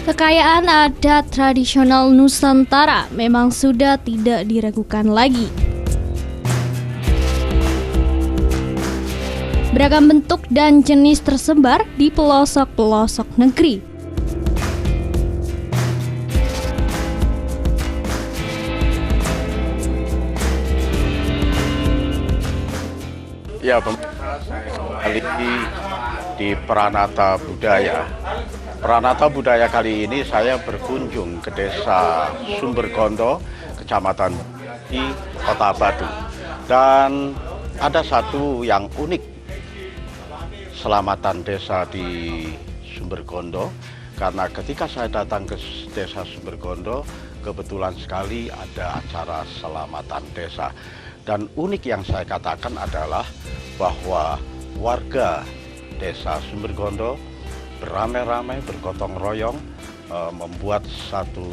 Kekayaan adat tradisional Nusantara memang sudah tidak diragukan lagi. Beragam bentuk dan jenis tersebar di pelosok-pelosok negeri. Ya, saya kembali di Pranata Budaya. Pranata Budaya kali ini saya berkunjung ke Desa Sumbergondo, Kecamatan di Kota Batu. Dan ada satu yang unik, selamatan desa di Sumbergondo, karena ketika saya datang ke Desa Sumbergondo, kebetulan sekali ada acara selamatan desa. Dan unik yang saya katakan adalah bahwa warga Desa Sumbergondo beramai-ramai, bergotong royong membuat satu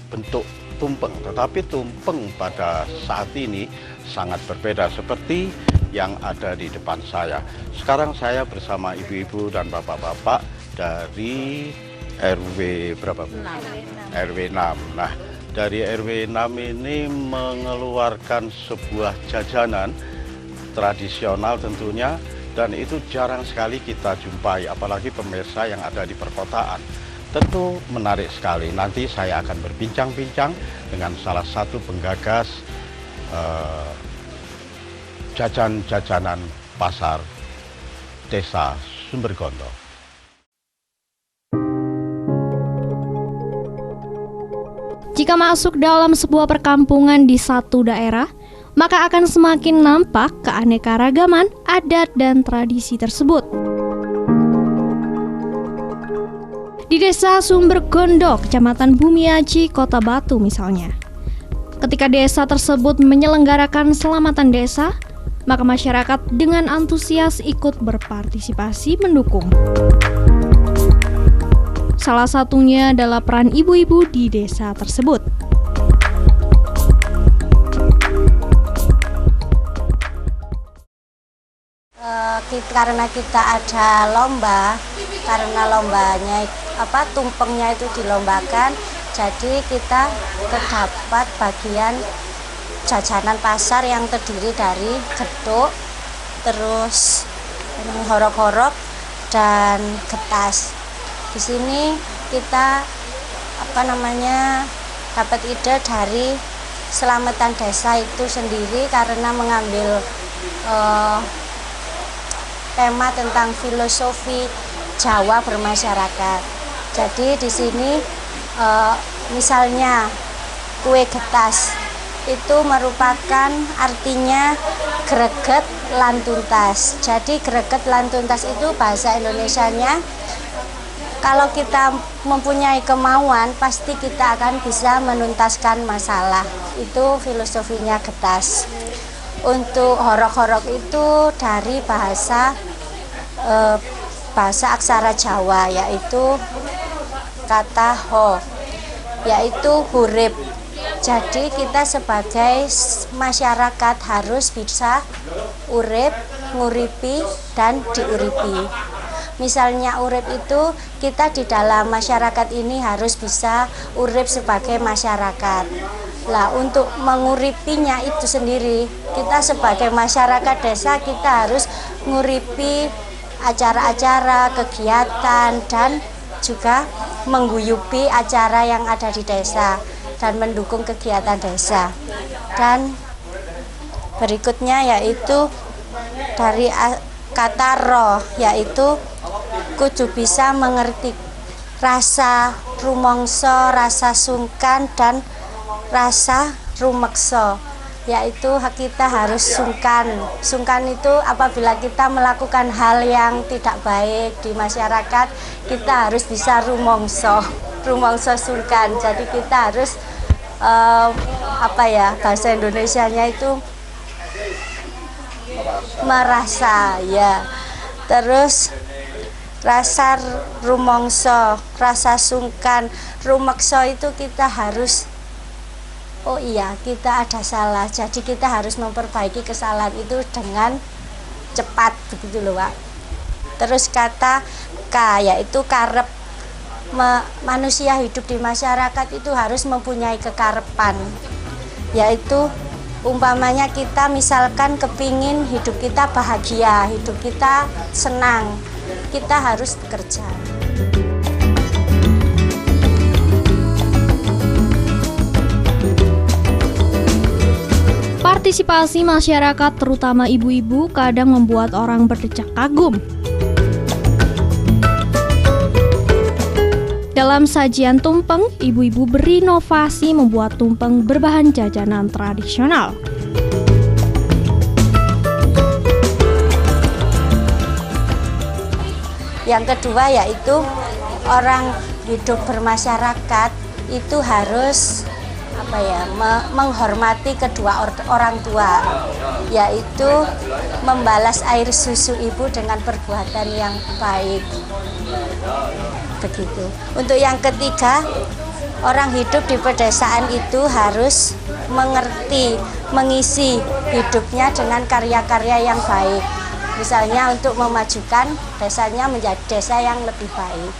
bentuk tumpeng. Tetapi tumpeng pada saat ini sangat berbeda seperti yang ada di depan saya. Sekarang saya bersama ibu-ibu dan bapak-bapak dari RW berapa? 6. RW 6. Nah, dari RW 6 ini mengeluarkan sebuah jajanan tradisional tentunya, dan itu jarang sekali kita jumpai, apalagi pemirsa yang ada di perkotaan. Tentu menarik sekali. Nanti saya akan berbincang-bincang dengan salah satu penggagas jajan-jajanan pasar Desa Sumbergondo. Jika masuk dalam sebuah perkampungan di satu daerah, maka akan semakin nampak keanekaragaman adat dan tradisi tersebut. Di Desa Sumbergondo, Kecamatan Bumiaji, Kota Batu misalnya. Ketika desa tersebut menyelenggarakan selamatan desa, maka masyarakat dengan antusias ikut berpartisipasi mendukung. Salah satunya adalah peran ibu-ibu di desa tersebut. Karena kita ada lomba, karena lombanya tumpengnya itu dilombakan, jadi kita terdapat bagian jajanan pasar yang terdiri dari geduk, terus horok-horok dan getas. Di sini kita dapat ide dari selamatan desa itu sendiri karena mengambil tema tentang filosofi Jawa bermasyarakat. Jadi di sini misalnya kue getas itu merupakan artinya greget lan tuntas. Jadi greget lan tuntas itu bahasa Indonesianya, kalau kita mempunyai kemauan pasti kita akan bisa menuntaskan masalah. Itu filosofinya getas. Untuk horok-horok itu dari bahasa aksara Jawa, yaitu kata ho, yaitu hurip. Jadi kita sebagai masyarakat harus bisa urip, nguripi, dan diuripi. Misalnya urip itu kita di dalam masyarakat ini harus bisa urip sebagai masyarakat. Lah, untuk menguripinya itu sendiri, kita sebagai masyarakat desa kita harus nguripi acara-acara, kegiatan, dan juga mengguyupi acara yang ada di desa dan mendukung kegiatan desa. Dan berikutnya yaitu dari kata roh, yaitu kudu bisa mengerti rasa rumangsa, rasa sungkan, dan rasa rumeksa, yaitu kita harus sungkan. Sungkan itu apabila kita melakukan hal yang tidak baik di masyarakat, kita harus bisa rumangsa sungkan. Jadi kita harus bahasa Indonesianya itu merasa, ya. Terus rasa rumangsa, rasa sungkan, rumeksa itu kita harus kita ada salah, jadi kita harus memperbaiki kesalahan itu dengan cepat, begitu loh Pak. Terus kata K, yaitu karep. manusia hidup di masyarakat itu harus mempunyai kekarepan, yaitu umpamanya kita misalkan kepingin hidup kita bahagia, hidup kita senang, kita harus bekerja. Partisipasi masyarakat terutama ibu-ibu kadang membuat orang berdecak kagum. Dalam sajian tumpeng, ibu-ibu berinovasi membuat tumpeng berbahan jajanan tradisional. Yang kedua yaitu orang hidup bermasyarakat itu harus menghormati kedua orang tua, yaitu membalas air susu ibu dengan perbuatan yang baik. Begitu. Untuk yang ketiga, orang hidup di pedesaan itu harus mengerti, mengisi hidupnya dengan karya-karya yang baik. Misalnya untuk memajukan desanya menjadi desa yang lebih baik.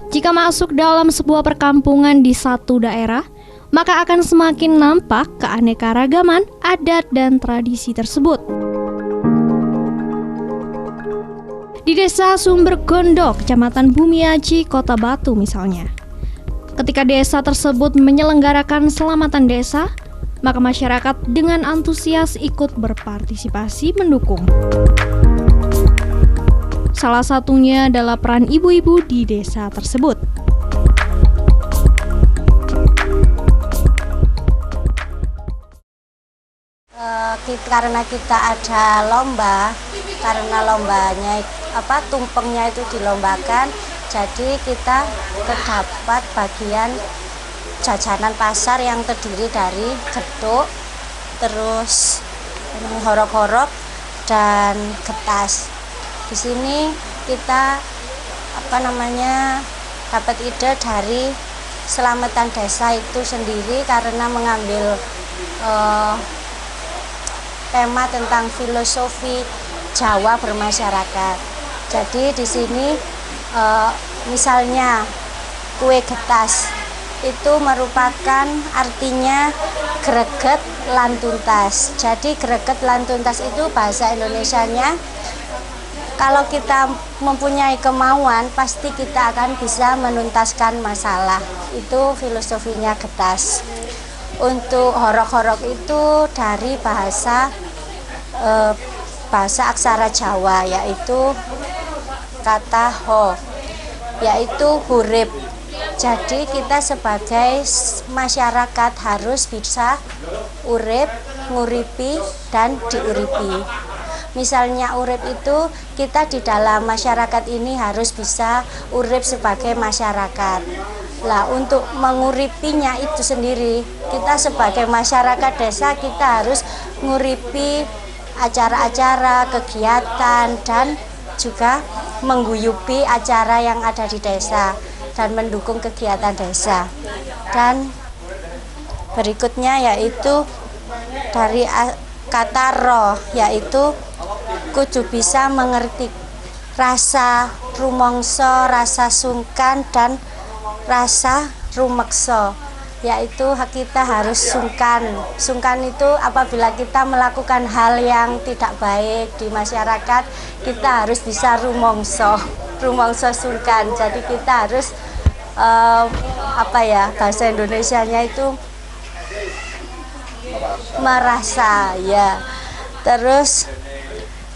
Jika masuk dalam sebuah perkampungan di satu daerah, maka akan semakin nampak keanekaragaman adat dan tradisi tersebut. Di Desa Sumbergondo, Kecamatan Bumiaji, Kota Batu misalnya. Ketika desa tersebut menyelenggarakan selamatan desa, maka masyarakat dengan antusias ikut berpartisipasi mendukung. Salah satunya adalah peran ibu-ibu di desa tersebut. Karena kita ada lomba, karena lombanya tumpengnya itu dilombakan, jadi kita terdapat bagian jajanan pasar yang terdiri dari geduk, terus horok-horok dan getas. Di sini kita dapat ide dari selamatan desa itu sendiri karena mengambil tema tentang filosofi Jawa bermasyarakat. Jadi di sini misalnya kue getas itu merupakan artinya greget lan tuntas. Jadi greget lan tuntas itu bahasa Indonesianya, kalau kita mempunyai kemauan, pasti kita akan bisa menuntaskan masalah. Itu filosofinya getas. Untuk horok-horok itu dari bahasa aksara Jawa, yaitu kata ho, yaitu hurip. Jadi kita sebagai masyarakat harus bisa urip, nguripi, dan diuripi. Misalnya urip itu kita di dalam masyarakat ini harus bisa urip sebagai masyarakat. Lah untuk menguripinya itu sendiri, kita sebagai masyarakat desa kita harus nguripi acara-acara, kegiatan, dan juga mengguyupi acara yang ada di desa dan mendukung kegiatan desa. Dan berikutnya yaitu dari kata roh, yaitu kudu bisa mengerti rasa rumangsa, rasa sungkan, dan rasa rumeksa, yaitu kita harus sungkan. Sungkan itu apabila kita melakukan hal yang tidak baik di masyarakat, kita harus bisa rumangsa sungkan. Jadi kita harus bahasa Indonesianya itu merasa, ya. Terus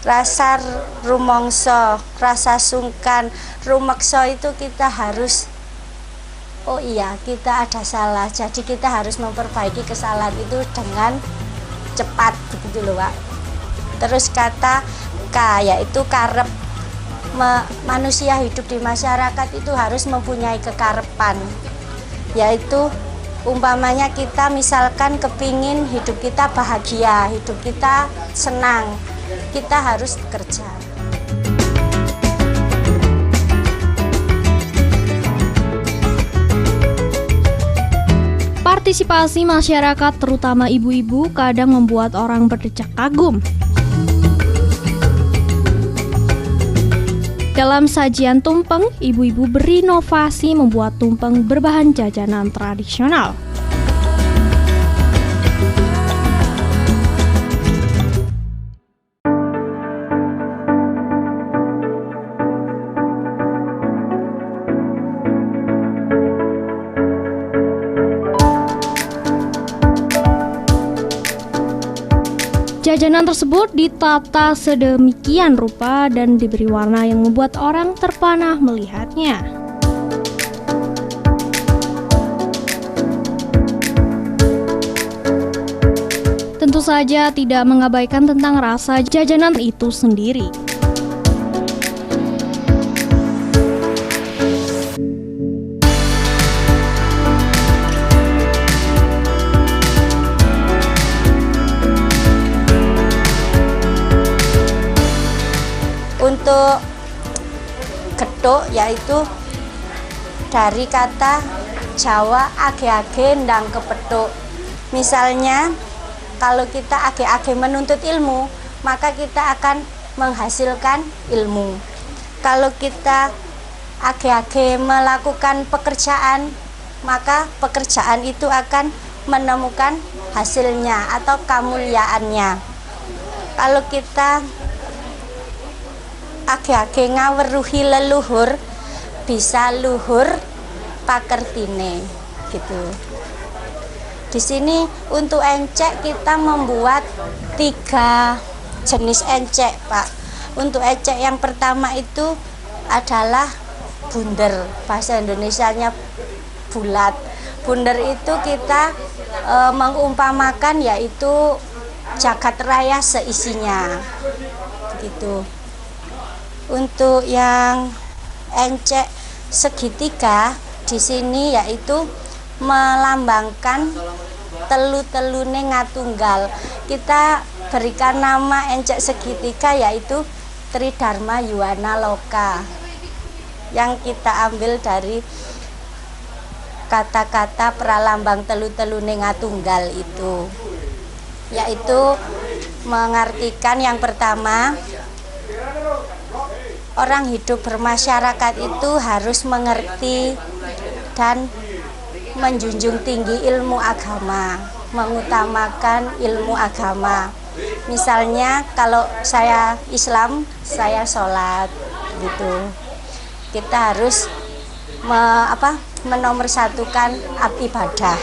rasa rumangsa, rasa sungkan, rumeksa itu kita harus kita ada salah, jadi kita harus memperbaiki kesalahan itu dengan cepat, begitu loh, Pak. Terus kata K, yaitu karep. Manusia hidup di masyarakat itu harus mempunyai kekarepan, yaitu umpamanya kita misalkan kepingin hidup kita bahagia, hidup kita senang, kita harus bekerja. Partisipasi masyarakat terutama ibu-ibu kadang membuat orang berdecak kagum. Dalam sajian tumpeng, ibu-ibu berinovasi membuat tumpeng berbahan jajanan tradisional. Jajanan tersebut ditata sedemikian rupa dan diberi warna yang membuat orang terpanah melihatnya. Tentu saja tidak mengabaikan tentang rasa jajanan itu sendiri. Untuk gethuk yaitu dari kata Jawa age-age ndang kepethuk. Misalnya kalau kita age-age menuntut ilmu, maka kita akan menghasilkan ilmu. Kalau kita age-age melakukan pekerjaan, maka pekerjaan itu akan menemukan hasilnya atau kamulyaannya. Kalau kita age-age ngaweruhi leluhur, bisa luhur pakertine gitu. Di sini untuk encek kita membuat 3 jenis encek, Pak. Untuk encek yang pertama itu adalah bunder, bahasa Indonesianya bulat. Bunder itu kita mengumpamakan yaitu jagat raya seisinya begitu. Untuk yang encek segitiga di sini yaitu melambangkan telu-telune ngatunggal. Kita berikan nama encek segitiga yaitu Tridharma Yuwana Loka, yang kita ambil dari kata-kata pralambang telu-telune ngatunggal itu, yaitu mengartikan yang pertama, orang hidup bermasyarakat itu harus mengerti dan menjunjung tinggi ilmu agama, mengutamakan ilmu agama. Misalnya kalau saya Islam, saya sholat gitu. Kita harus menomorsatukan ibadah.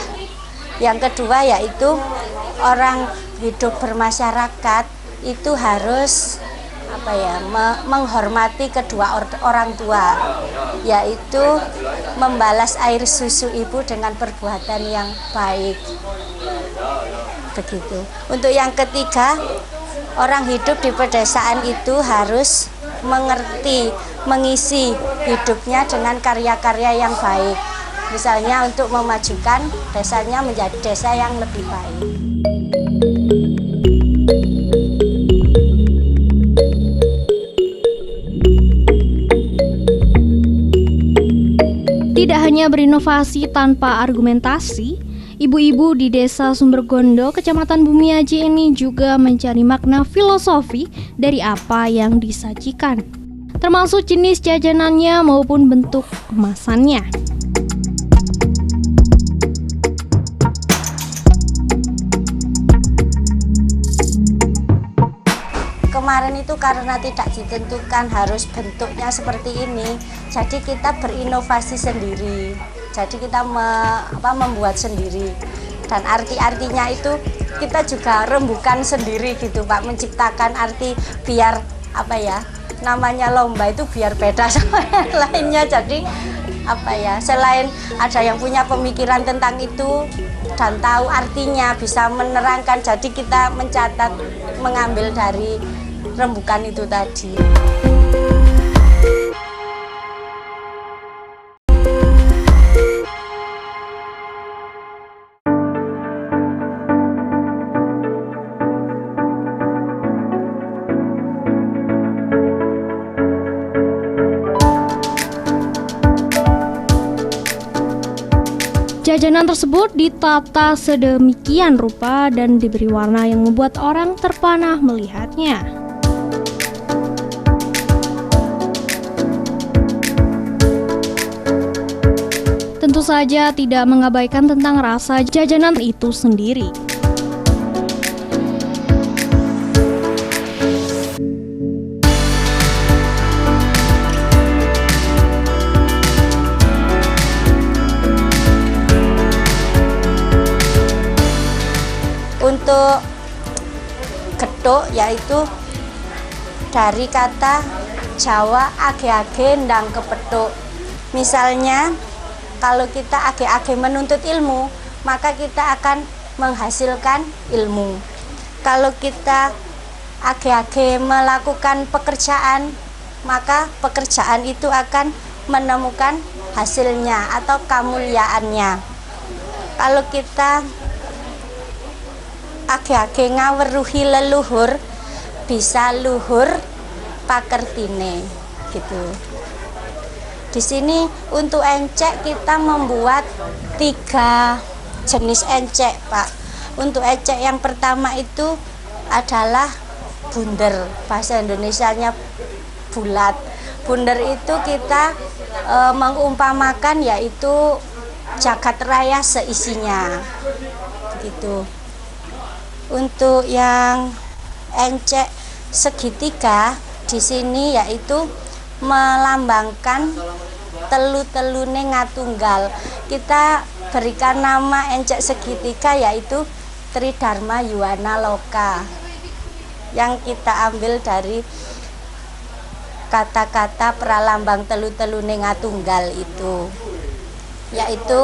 Yang kedua yaitu orang hidup bermasyarakat itu harus menghormati kedua orang tua, yaitu membalas air susu ibu dengan perbuatan yang baik begitu. Untuk yang ketiga, orang hidup di pedesaan itu harus mengerti, mengisi hidupnya dengan karya-karya yang baik, misalnya untuk memajukan desanya menjadi desa yang lebih baik. Tidak hanya berinovasi tanpa argumentasi, ibu-ibu di Desa Sumbergondo, Kecamatan Bumiaji ini juga mencari makna filosofi dari apa yang disajikan, termasuk jenis jajanannya maupun bentuk kemasannya. Kemarin itu karena tidak ditentukan harus bentuknya seperti ini, jadi kita berinovasi sendiri. Jadi kita membuat sendiri, dan arti-artinya itu kita juga rembukan sendiri gitu, Pak, menciptakan arti biar namanya lomba itu biar beda sama yang lainnya. Jadi selain ada yang punya pemikiran tentang itu dan tahu artinya, bisa menerangkan, jadi kita mencatat, mengambil dari rembukan itu tadi. Jajanan tersebut ditata sedemikian rupa dan diberi warna yang membuat orang terpana melihatnya. Tentu saja tidak mengabaikan tentang rasa jajanan itu sendiri. Untuk gethuk yaitu dari kata Jawa age-age ndang kepethuk. Misalnya kalau kita age-age menuntut ilmu, maka kita akan menghasilkan ilmu. Kalau kita age-age melakukan pekerjaan, maka pekerjaan itu akan menemukan hasilnya atau kamulyaannya. Kalau kita age-age ngaweruhi leluhur, bisa luhur pakertine gitu. Di sini untuk encek kita membuat 3 jenis encek, Pak. Untuk encek yang pertama itu adalah bunder, bahasa Indonesianya bulat. Bunder itu kita mengumpamakan yaitu jagat raya seisinya gitu. Untuk yang encek segitiga di sini yaitu melambangkan telu-telune ngatunggal. Kita berikan nama encek segitiga yaitu Tridharma Yuwana Loka, yang kita ambil dari kata-kata pralambang telu-telune ngatunggal itu, yaitu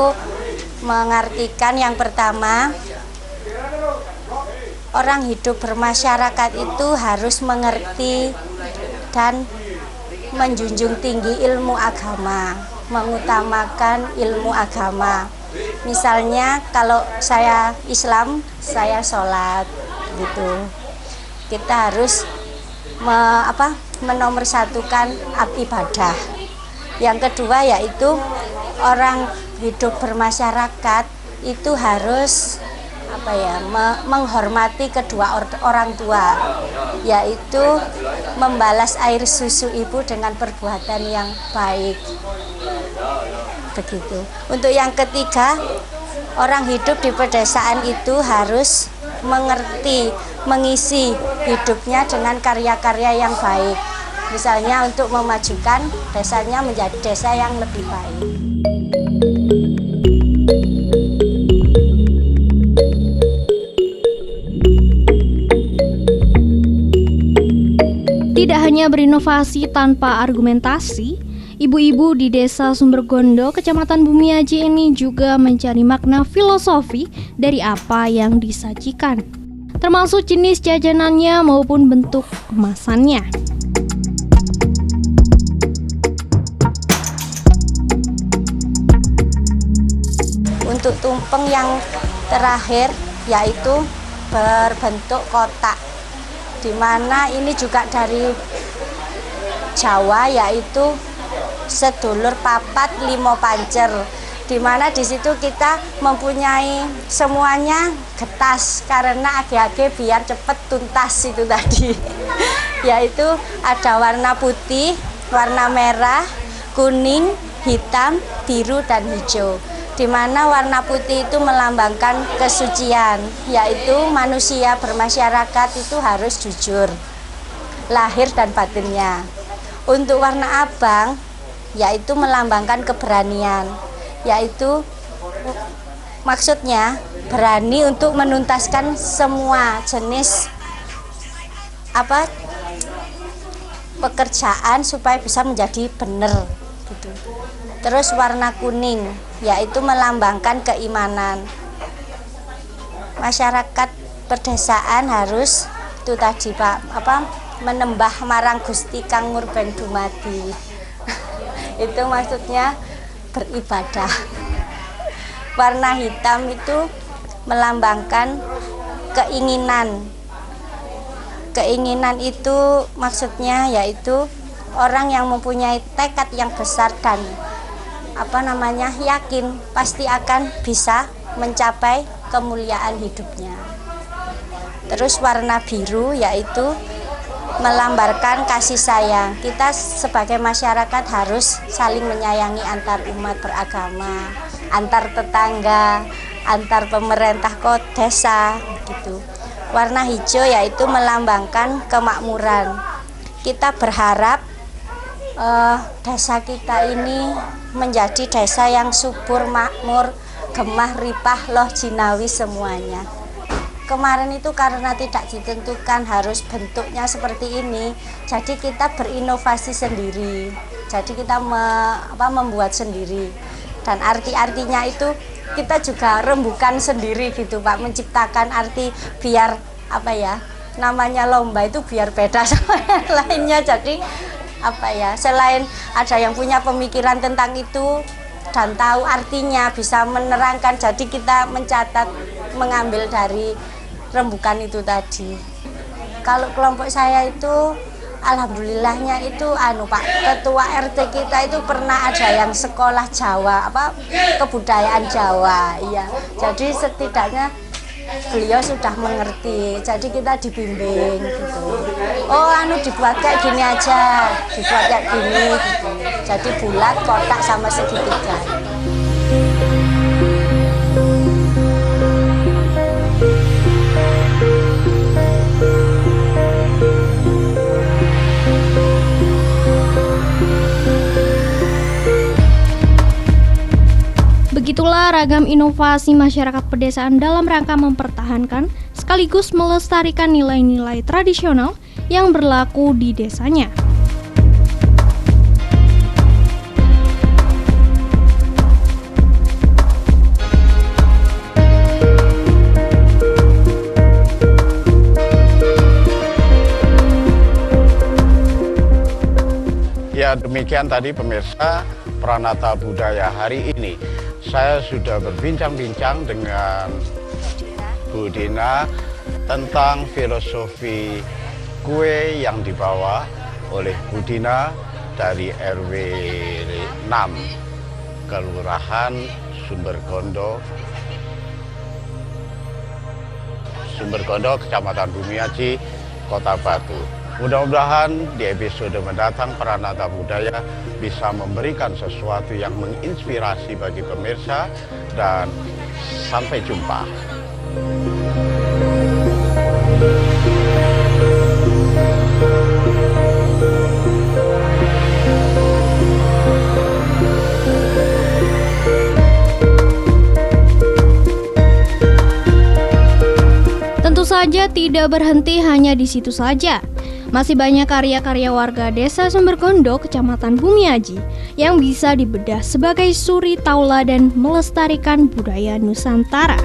mengartikan yang pertama, orang hidup bermasyarakat itu harus mengerti dan menjunjung tinggi ilmu agama, mengutamakan ilmu agama. Misalnya kalau saya Islam, saya sholat gitu. Kita harus menomorsatukan ibadah. Yang kedua yaitu orang hidup bermasyarakat itu harus menghormati kedua orang tua, yaitu membalas air susu ibu dengan perbuatan yang baik. Begitu. Untuk yang ketiga, orang hidup di pedesaan itu harus mengerti, mengisi hidupnya dengan karya-karya yang baik. Misalnya untuk memajukan desanya menjadi desa yang lebih baik. Tidak hanya berinovasi tanpa argumentasi, ibu-ibu di Desa Sumbergondo, Kecamatan Bumiaji ini juga mencari makna filosofi dari apa yang disajikan, termasuk jenis jajanannya maupun bentuk kemasannya. Untuk tumpeng yang terakhir yaitu berbentuk kotak, di mana ini juga dari Jawa, yaitu sedulur papat limo pancer, di mana di situ kita mempunyai semuanya getas karena age-age biar cepet tuntas itu tadi. Yaitu ada warna putih, warna merah, kuning, hitam, biru dan hijau. Di mana warna putih itu melambangkan kesucian, yaitu manusia bermasyarakat itu harus jujur, lahir dan batinnya. Untuk warna abang, yaitu melambangkan keberanian, yaitu maksudnya berani untuk menuntaskan semua jenis pekerjaan supaya bisa menjadi benar gitu. Terus warna kuning yaitu melambangkan keimanan. Masyarakat pedesaan harus itu tadi Pak, menembah marang Gusti Kang Murben Dumadi. Itu maksudnya beribadah. Warna hitam itu melambangkan keinginan. Keinginan itu maksudnya yaitu orang yang mempunyai tekad yang besar dan yakin pasti akan bisa mencapai kemuliaan hidupnya. Terus warna biru yaitu melambangkan kasih sayang. Kita sebagai masyarakat harus saling menyayangi antar umat beragama, antar tetangga, antar pemerintah kota desa gitu. Warna hijau yaitu melambangkan kemakmuran. Kita berharap desa kita ini menjadi desa yang subur, makmur, gemah, ripah, loh jinawi semuanya. Kemarin itu karena tidak ditentukan harus bentuknya seperti ini, jadi kita berinovasi sendiri. Jadi kita membuat sendiri. Dan arti-artinya itu kita juga rembukan sendiri gitu Pak, menciptakan arti biar namanya lomba itu biar beda sama yang lainnya. Jadi selain ada yang punya pemikiran tentang itu dan tahu artinya, bisa menerangkan, jadi kita mencatat, mengambil dari rembukan itu tadi. Kalau kelompok saya itu alhamdulillahnya itu Pak ketua RT kita itu pernah ada yang sekolah Jawa, kebudayaan Jawa, iya. Jadi setidaknya beliau sudah mengerti, jadi kita dibimbing gitu. Dibuat kayak gini aja, dibuat kayak gini gitu. Jadi bulat, kotak sama segitiga. Begitulah ragam inovasi masyarakat pedesaan dalam rangka mempertahankan sekaligus melestarikan nilai-nilai tradisional yang berlaku di desanya. Ya, demikian tadi pemirsa Pranata Budaya hari ini. Saya sudah berbincang-bincang dengan Bu Dina tentang filosofi kue yang dibawa oleh Bu Dina dari RW 6 Kelurahan Sumberkondo, Kecamatan Bumiaji, Kota Batu. Mudah-mudahan di episode mendatang Pranata Budaya bisa memberikan sesuatu yang menginspirasi bagi pemirsa, dan sampai jumpa. Tentu saja tidak berhenti hanya di situ saja. Masih banyak karya-karya warga Desa Sumberkondo, Kecamatan Bumiaji yang bisa dibedah sebagai suri tauladan melestarikan budaya Nusantara.